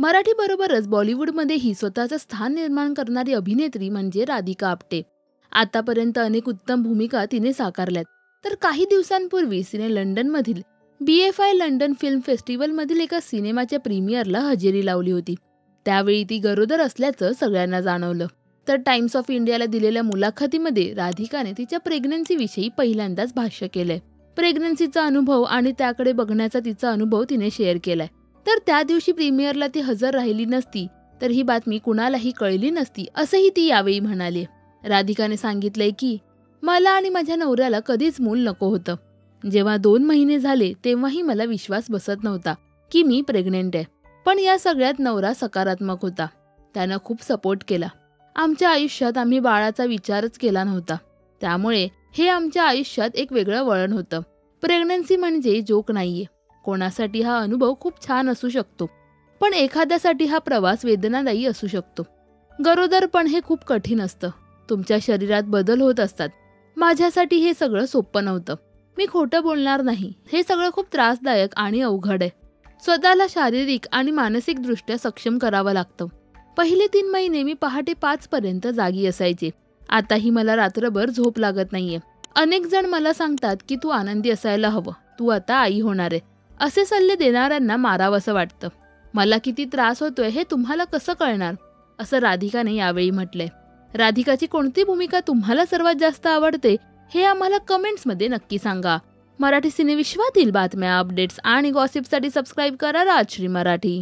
मराठी बरोबरच बॉलिवूडमध्येही स्वतःचं स्थान निर्माण करणारी अभिनेत्री म्हणजे राधिका आपटे. आतापर्यंत अनेक उत्तम भूमिका तिने साकारल्यात. तर काही दिवसांपूर्वी तिने लंडनमधील BFI लंडन फिल्म फेस्टिवलमधील एका सिनेमाच्या प्रीमियरला हजेरी लावली होती. त्यावेळी ती गरोदर असल्याचं सगळ्यांना जाणवलं. तर टाइम्स ऑफ इंडियाला दिलेल्या मुलाखतीमध्ये राधिकाने तिच्या प्रेग्नन्सीविषयी पहिल्यांदाच भाष्य केलंय. प्रेग्नन्सीचा अनुभव आणि त्याकडे बघण्याचा तिचा अनुभव तिने शेअर केलाय. तर त्या दिवशी प्रीमियरला ती हजर राहिली नसती तर ही बातमी कुणालाही कळली नसती, असंही ती यावेळी म्हणाली. राधिकाने सांगितलंय की मला आणि माझ्या नवऱ्याला कधीच मूल नको होतं. जेव्हा 2 महिने झाले तेव्हाही मला विश्वास बसत नव्हता की मी प्रेग्नेंट आहे. पण या सगळ्यात नवरा सकारात्मक होता. त्यानं खूप सपोर्ट केला. आमच्या आयुष्यात आम्ही बाळाचा विचारच केला नव्हता. त्यामुळे हे आमच्या आयुष्यात एक वेगळं वळण होतं. प्रेग्नन्सी म्हणजे जोक नाहीये. कोणासाठी हा अनुभव खूप छान असू शकतो, पण एखाद्यासाठी हा प्रवास वेदनादायी असू शकतो. गरोदरपण हे खूप कठीण असतं. तुमच्या शरीरात बदल होत असतात. माझ्यासाठी हे सगळं सोपं नव्हतं. मी खोटं बोलणार नाही, हे सगळं खूप त्रासदायक आणि अवघड आहे. स्वतःला शारीरिक आणि मानसिक दृष्ट्या सक्षम करावं लागतं. पहिले 3 महिने मी पहाटे 5 पर्यंत जागी असायचे. आताही मला रात्रभर झोप लागत नाहीये. अनेक जण मला सांगतात की तू आनंदी असायला हवं, तू आता आई होणार आहे. असे सल्ले देणाऱ्यांना मारावंसं वाटतं. मला किती त्रास होतोय हे तुम्हाला कसं कळणार, असं राधिकाने यावेळी म्हटलंय. राधिकाची कोणती भूमिका तुम्हाला सर्वात जास्त आवडते हे आम्हाला कमेंट्समध्ये नक्की सांगा. मराठी सिनेविश्वातील बातम्या, अपडेट्स आणि गॉसिपसाठी सबस्क्राईब करा राजश्री मराठी.